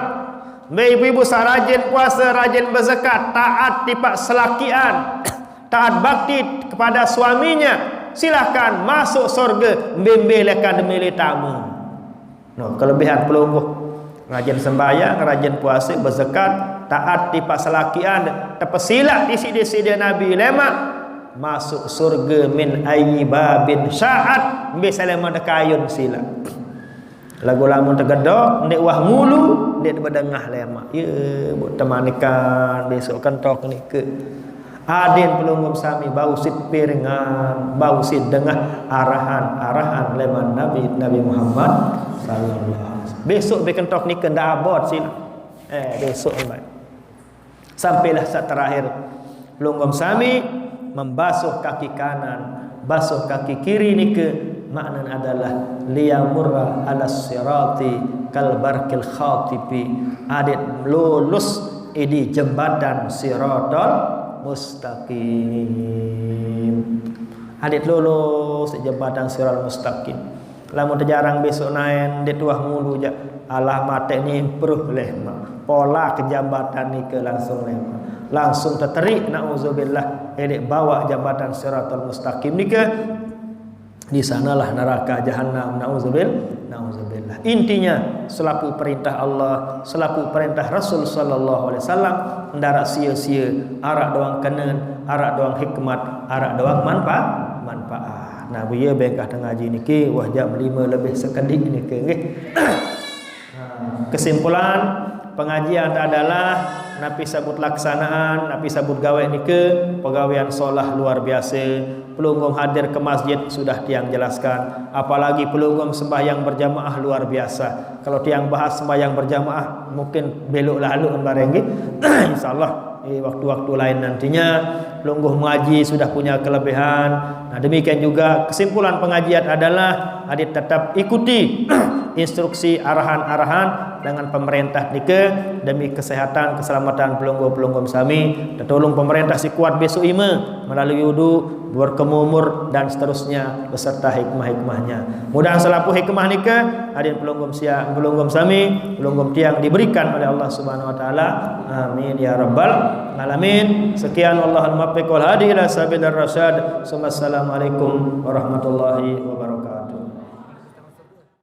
Ibu-ibu sarajin puasa, rajin berzakat, taat tipak selakian, taat bakti kepada suaminya. Silahkan masuk surga bimbelekan demi tamu. No, kelebihan pelungguh rajin sembahyang, rajin puasa, berzakat, taat di pasalakian, terpesilat isi-isi Nabi lemak masuk surga min ayyi babin sya'at bisa lemak dekayun sila. Lagu lamun tegedok ndek wah mulu ndek bedengah lemak. Ya buat temanikan besok kentok ni ke Adin pelunggum sami bau sit piringan, bau sit dengah arahan leman Nabi Muhammad sallallahu alaihi wasallam. Besok bekentok ni kena abot sila. Besok baik. Sampailah saat terakhir pelunggum sami membasuh kaki kanan, basuh kaki kiri ni ke makna adalah liyamurra alas sirati kal barkil khatibi. Adit lulus di jembatan siratal mustaqim. Adik lulus jembatan siratal mustaqim. Lamun terjarang besok naik dia tuah mulu je alamat ni improve leh pola ke jambatan ni ke langsung leh langsung terterik nauzubillah edek bawa jambatan siratal mustaqim ni ke di sanalah neraka jahanam nauzubillah. Intinya selaku perintah Allah, selaku perintah Rasul sallallahu alaihi wasallam ndara sia-sia arak doang kenen, arak doang hikmat, arak doang manfaat. Nah biya bengkah tengah ngaji niki wah jam 5 lebih sekedik niki nggih. Kesimpulan pengajian adalah napi sabut laksanaan, napi sabut gawe niki pegawaian solah luar biasa. pelunggum hadir ke masjid sudah tiang jelaskan, apalagi pelunggum sembahyang berjamaah luar biasa. Kalau tiang bahas sembahyang berjamaah mungkin belok lalu barangki insyaallah waktu-waktu lain nantinya. Pelungguh mengaji sudah punya kelebihan. Nah, demikian juga kesimpulan pengajian adalah adik tetap ikuti instruksi arahan-arahan dengan pemerintah nike demi kesehatan keselamatan pelungguh-pelungguh sami. Dan tolong pemerintah si kuat besok ima melalui wudu, berkemumur dan seterusnya beserta hikmah-hikmahnya. Mudah selaku hikmah nike adik pelungguh sia, pelungguh sami, pelungguh tiang diberikan oleh Allah Subhanahu wa taala. Amin ya rabbal alamin. Sekian, Allahul muwaffiq wal hadi ila sabilir rasyad. Assalamualaikum warahmatullahi wabarakatuh.